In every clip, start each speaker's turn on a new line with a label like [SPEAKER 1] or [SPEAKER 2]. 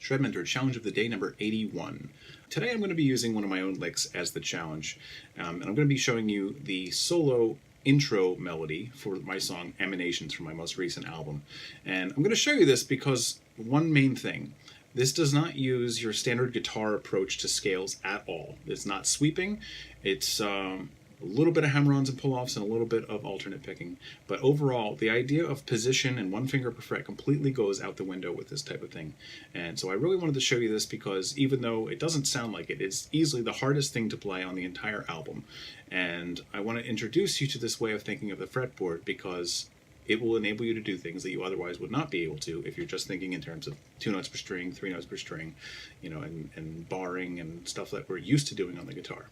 [SPEAKER 1] ShredMentor challenge of the day number 81. Today I'm going to be using one of my own licks as the challenge, and I'm going to be showing you the solo intro melody for my song Emanations from my most recent album. And I'm going to show you this because one main thing, this does not use your standard guitar approach to scales at all. It's not sweeping, it's a little bit of hammer-ons and pull-offs and a little bit of alternate picking. But overall, the idea of position and one finger per fret completely goes out the window with this type of thing. And so I really wanted to show you this because even though it doesn't sound like it, it's easily the hardest thing to play on the entire album. And I want to introduce you to this way of thinking of the fretboard because it will enable you to do things that you otherwise would not be able to if you're just thinking in terms of 2 notes per string, 3 notes per string, you know, and barring and stuff that we're used to doing on the guitar.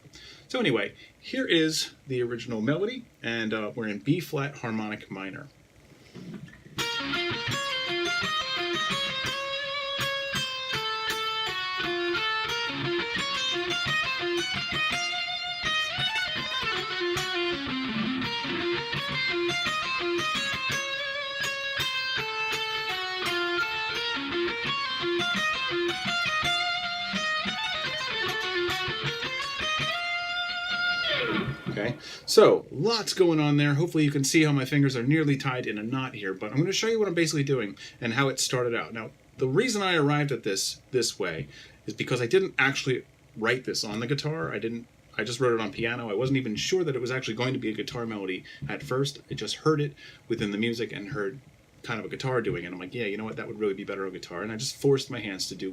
[SPEAKER 1] So anyway, here is the original melody, and we're in B flat harmonic minor. Okay, so lots going on there. Hopefully you can see how my fingers are nearly tied in a knot here, but I'm going to show you what I'm basically doing and how it started out. Now, the reason I arrived at this way is because I didn't actually write this on the guitar. I just wrote it on piano. I wasn't even sure that it was actually going to be a guitar melody at first. I just heard it within the music and heard kind of a guitar doing it. I'm like, yeah, you know what, that would really be better on guitar. And I just forced my hands to do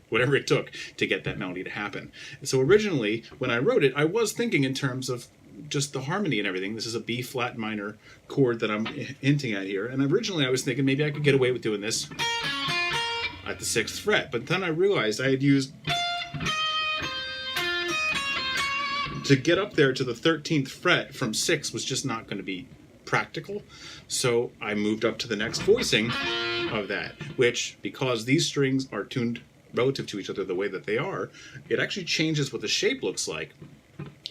[SPEAKER 1] whatever it took to get that melody to happen. And so originally, when I wrote it, I was thinking in terms of just the harmony and everything. This is a B flat minor chord that I'm hinting at here. And originally I was thinking maybe I could get away with doing this at the 6th fret. But then I realized I had used to get up there to the 13th fret from 6 was just not going to be practical. So I moved up to the next voicing of that, which, because these strings are tuned relative to each other the way that they are, it actually changes what the shape looks like.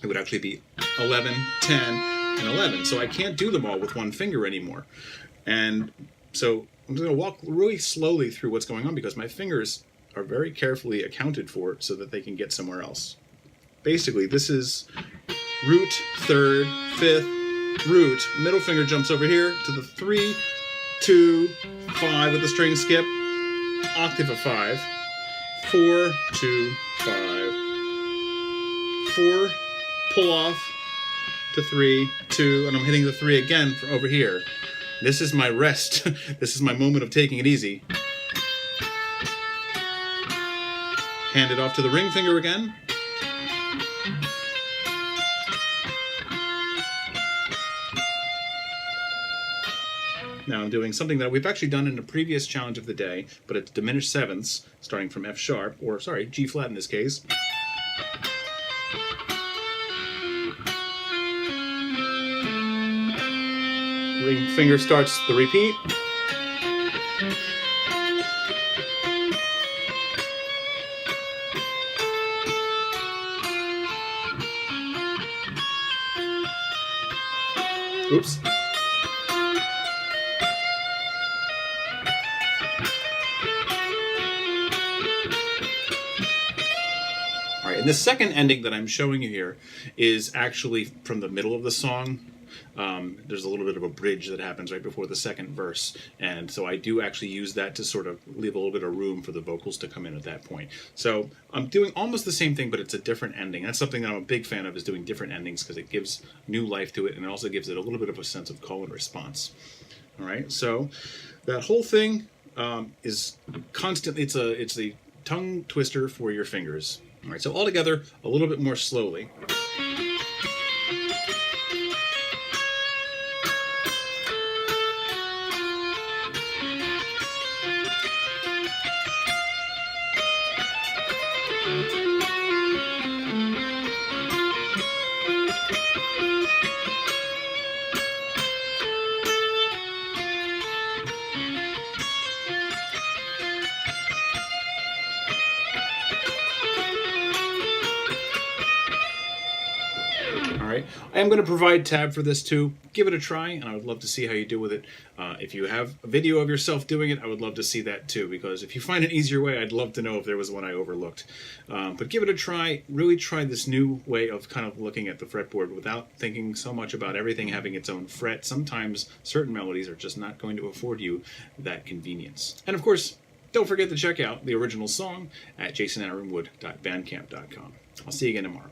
[SPEAKER 1] It would actually be 11, 10, and 11. So I can't do them all with one finger anymore. And so I'm just going to walk really slowly through what's going on because my fingers are very carefully accounted for so that they can get somewhere else. Basically, this is root, 3rd, 5th, root, middle finger jumps over here to the 3, 2, 5 with the string skip, octave of 5, 4, 2, 5, 4, pull off to 3, 2, and I'm hitting the 3 again from over here. This is my rest. This is my moment of taking it easy. Hand it off to the ring finger again. Now I'm doing something that we've actually done in a previous challenge of the day, but it's diminished sevenths, starting from F sharp, or sorry, G flat in this case. Ring finger starts the repeat. Oops. And the second ending that I'm showing you here is actually from the middle of the song. There's a little bit of a bridge that happens right before the second verse, and so I do actually use that to sort of leave a little bit of room for the vocals to come in at that point. So I'm doing almost the same thing, but it's a different ending. That's something that I'm a big fan of, is doing different endings because it gives new life to it, and it also gives it a little bit of a sense of call and response. All right, so that whole thing is constantly, it's a tongue twister for your fingers. All right, so all together, a little bit more slowly. right? I am going to provide tab for this too. Give it a try, and I would love to see how you do with it. If you have a video of yourself doing it, I would love to see that too, because if you find an easier way, I'd love to know if there was one I overlooked. But give it a try. Really try this new way of kind of looking at the fretboard without thinking so much about everything having its own fret. Sometimes certain melodies are just not going to afford you that convenience. And of course, don't forget to check out the original song at jasonaaronwood.bandcamp.com. I'll see you again tomorrow.